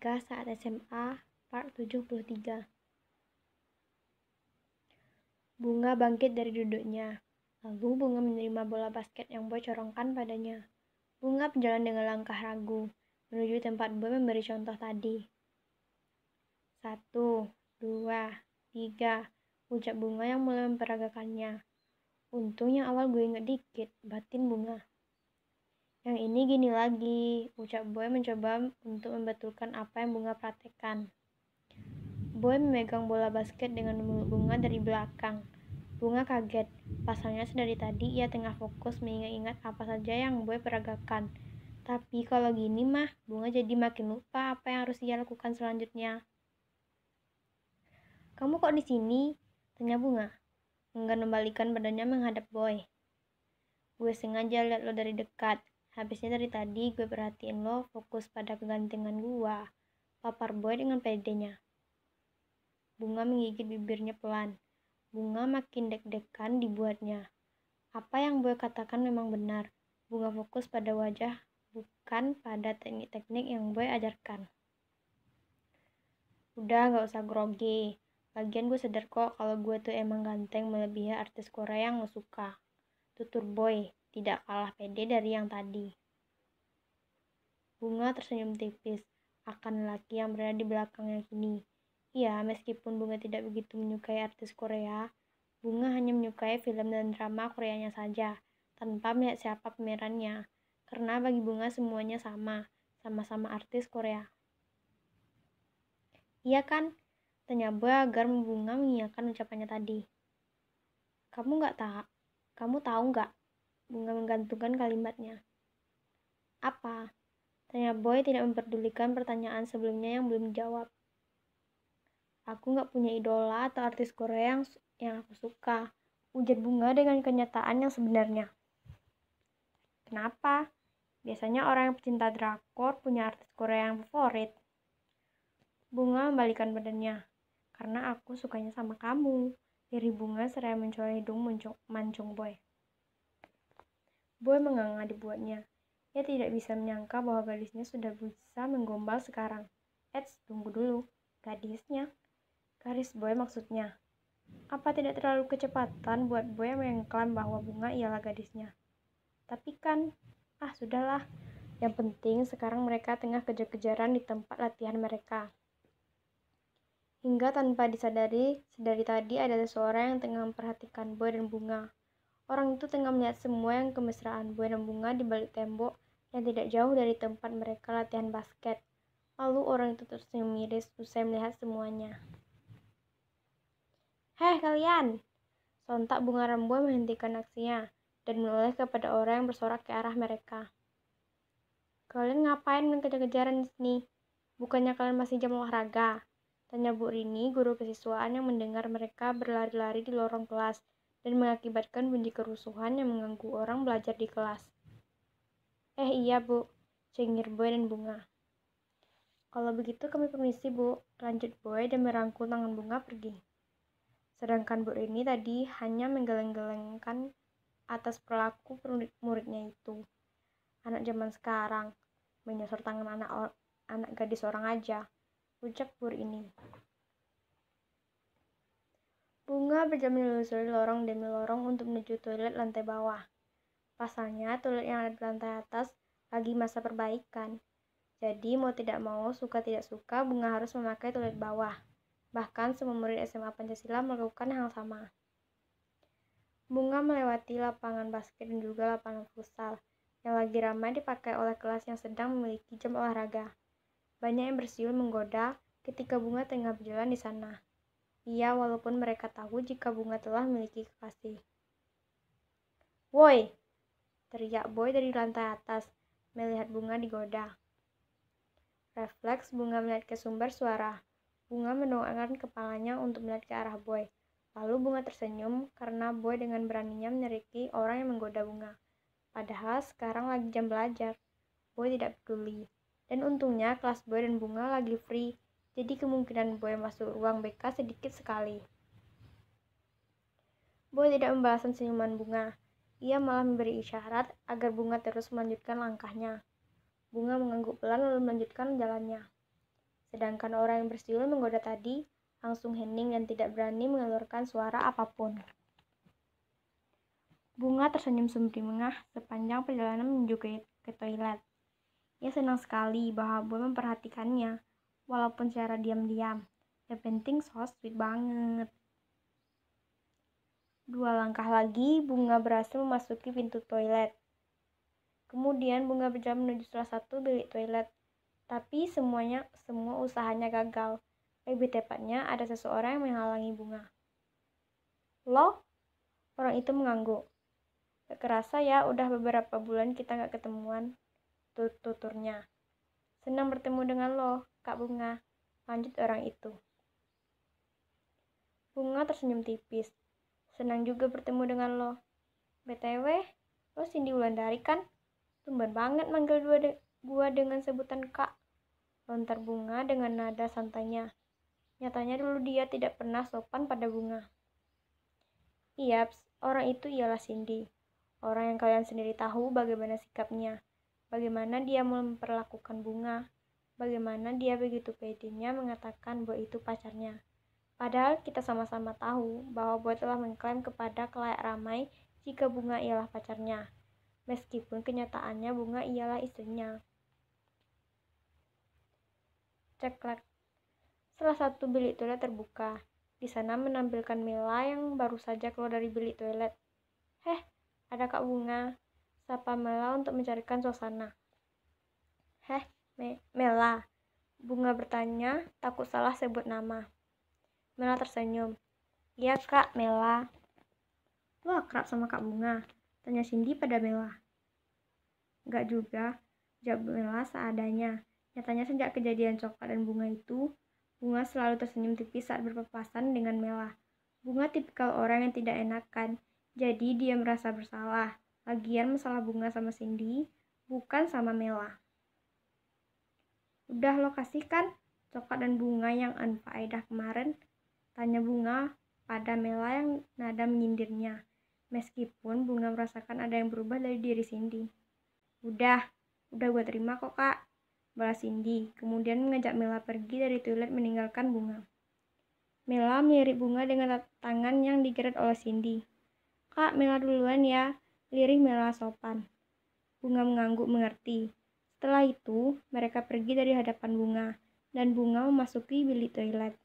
Menikah saat SMA, part 73. Bunga bangkit dari duduknya. Lalu Bunga menerima bola basket yang Boy corongkan padanya. Bunga berjalan dengan langkah ragu, menuju tempat Boy memberi contoh tadi. 1, 2, 3, ucap Bunga yang mulai memperagakannya. Untung yang awal gue inget dikit, batin Bunga. Yang ini gini lagi, ucap Boy mencoba untuk membetulkan apa yang Bunga praktekkan. Boy memegang bola basket dengan mulut Bunga dari belakang. Bunga kaget, pasalnya sedari tadi ia tengah fokus mengingat-ingat apa saja yang Boy peragakan. Tapi kalau gini mah, Bunga jadi makin lupa apa yang harus ia lakukan selanjutnya. Kamu kok di sini? Tanya Bunga, enggan membalikan badannya menghadap Boy. Gue sengaja lihat lo dari dekat. Habisnya dari tadi gue perhatiin lo fokus pada kegantengan gua. Papar Boy dengan pedenya. Bunga menggigit bibirnya pelan. Bunga makin deg-degan dibuatnya. Apa yang Boy katakan memang benar. Bunga fokus pada wajah, bukan pada teknik-teknik yang Boy ajarkan. Udah, gak usah grogi. Lagian gue sadar kok kalau gue tuh emang ganteng melebihi artis Korea yang lo suka. Tutur Boy, tidak kalah pede dari yang tadi. Bunga tersenyum tipis akan lelaki yang berada di belakangnya kini. Iya, meskipun Bunga tidak begitu menyukai artis Korea, Bunga hanya menyukai film dan drama Koreanya saja, tanpa melihat siapa pemerannya. Karena bagi Bunga semuanya sama-sama artis Korea. Iya kan? Tanya Boy agar Bunga mengiyakan ucapannya tadi. Kamu tahu nggak? Bunga menggantungkan kalimatnya. Apa? Tanya Boy tidak memperdulikan pertanyaan sebelumnya yang belum dijawab. Aku nggak punya idola atau artis Korea yang aku suka, ujar Bunga dengan kenyataan yang sebenarnya. Kenapa? Biasanya orang yang pecinta drakor punya artis Korea yang favorit. Bunga membalikan badannya. Karena aku sukanya sama kamu. Diri Bunga seraya mencoreh hidung mancung Boy. Boy menganga dibuatnya. Ia tidak bisa menyangka bahwa gadisnya sudah bisa menggombal sekarang. Eits, tunggu dulu. Gadisnya? Garis Boy maksudnya. Apa tidak terlalu kecepatan buat Boy mengklaim bahwa Bunga ialah gadisnya? Tapi kan, sudahlah. Yang penting sekarang mereka tengah kejar-kejaran di tempat latihan mereka. Hingga tanpa disadari, sedari tadi ada seseorang yang tengah memperhatikan Boy dan Bunga. Orang itu tengah melihat semua yang kemesraan Boy dan Bunga di balik tembok yang tidak jauh dari tempat mereka latihan basket. Lalu orang itu tersenyum miris usai melihat semuanya. Hei kalian! Sontak Bunga Remboy menghentikan aksinya dan menoleh kepada orang yang bersorak ke arah mereka. Kalian ngapain main kejar-kejaran di sini? Bukannya kalian masih jam olahraga? Tanya Bu Rini, guru kesiswaan yang mendengar mereka berlari-lari di lorong kelas dan mengakibatkan bunyi kerusuhan yang mengganggu orang belajar di kelas. Iya Bu, cengir Boy dan Bunga. Kalau begitu kami permisi Bu, lanjut Boy dan merangkul tangan Bunga pergi. Sedangkan Bu Rini tadi hanya menggeleng-gelengkan atas perilaku muridnya itu. Anak zaman sekarang, menyosor tangan anak gadis orang aja, ucap Bu Rini. Bunga berjalan menelusuri lorong demi lorong untuk menuju toilet lantai bawah. Pasalnya, toilet yang ada di lantai atas lagi masa perbaikan. Jadi, mau tidak mau, suka tidak suka, Bunga harus memakai toilet bawah. Bahkan, semua murid SMA Pancasila melakukan hal sama. Bunga melewati lapangan basket dan juga lapangan futsal, yang lagi ramai dipakai oleh kelas yang sedang memiliki jam olahraga. Banyak yang bersiul menggoda ketika Bunga tengah berjalan di sana. Iya, walaupun mereka tahu jika Bunga telah memiliki kekasih. Woi! Teriak Boy dari lantai atas, melihat Bunga digoda. Refleks Bunga melihat ke sumber suara. Bunga mendongakkan kepalanya untuk melihat ke arah Boy. Lalu Bunga tersenyum karena Boy dengan beraninya menyeriki orang yang menggoda Bunga. Padahal sekarang lagi jam belajar. Boy tidak peduli. Dan untungnya kelas Boy dan Bunga lagi free. Jadi kemungkinan Boy masuk ruang BK sedikit sekali. Boy tidak membalaskan senyuman Bunga. Ia malah memberi isyarat agar Bunga terus melanjutkan langkahnya. Bunga mengangguk pelan lalu melanjutkan jalannya. Sedangkan orang yang bersiul menggoda tadi langsung hening dan tidak berani mengeluarkan suara apapun. Bunga tersenyum sumringah sepanjang perjalanan menuju ke toilet. Ia senang sekali bahwa Boy memperhatikannya, walaupun secara diam-diam. Yang penting so sweet banget. 2 langkah lagi, Bunga berhasil memasuki pintu toilet. Kemudian Bunga berjalan menuju salah satu bilik toilet. Tapi semua usahanya gagal. Lebih tepatnya, ada seseorang yang menghalangi Bunga. Loh? Orang itu mengangguk. Gak kerasa ya, udah beberapa bulan kita gak ketemuan. Tuturnya. Senang bertemu dengan lo, Kak Bunga. Lanjut orang itu. Bunga tersenyum tipis. Senang juga bertemu dengan lo. BTW, lo Cindy Wulandari kan? Tumben banget manggil gua dengan sebutan Kak. Lontar Bunga dengan nada santainya. Nyatanya dulu dia tidak pernah sopan pada Bunga. Iyaps, orang itu ialah Cindy. Orang yang kalian sendiri tahu bagaimana sikapnya. Bagaimana dia memperlakukan Bunga. Bagaimana dia begitu pedenya mengatakan bahwa itu pacarnya. Padahal kita sama-sama tahu bahwa Boy telah mengklaim kepada khalayak ramai jika Bunga ialah pacarnya, meskipun kenyataannya Bunga ialah istrinya. Ceklek. Salah satu bilik toilet terbuka. Di sana menampilkan Mela yang baru saja keluar dari bilik toilet. Heh, ada Kak Bunga. Sapa Mela untuk mencarikan suasana. Heh, Mela. Bunga bertanya, takut salah sebut nama. Mela tersenyum. Iya Kak, Mela. Lo akrab sama Kak Bunga? Tanya Cindy pada Mela. Enggak juga, jawab Mela seadanya. Nyatanya sejak kejadian coklat dan bunga itu, Bunga selalu tersenyum tipis saat berpapasan dengan Mela. Bunga tipikal orang yang tidak enakan, jadi dia merasa bersalah. Lagian masalah Bunga sama Cindy, bukan sama Mela. Udah lo kasih kan coklat dan bunga yang unfaedah kemarin? Tanya Bunga pada Mela yang nada menyindirnya. Meskipun Bunga merasakan ada yang berubah dari diri Cindy. Udah gue terima kok Kak, balas Cindy. Kemudian mengajak Mela pergi dari toilet meninggalkan Bunga. Mela melirik Bunga dengan tangan yang digeret oleh Cindy. Kak, Mela duluan ya, lirih Mela sopan. Bunga mengangguk mengerti. Setelah itu, mereka pergi dari hadapan Bunga, dan Bunga memasuki bilik toilet.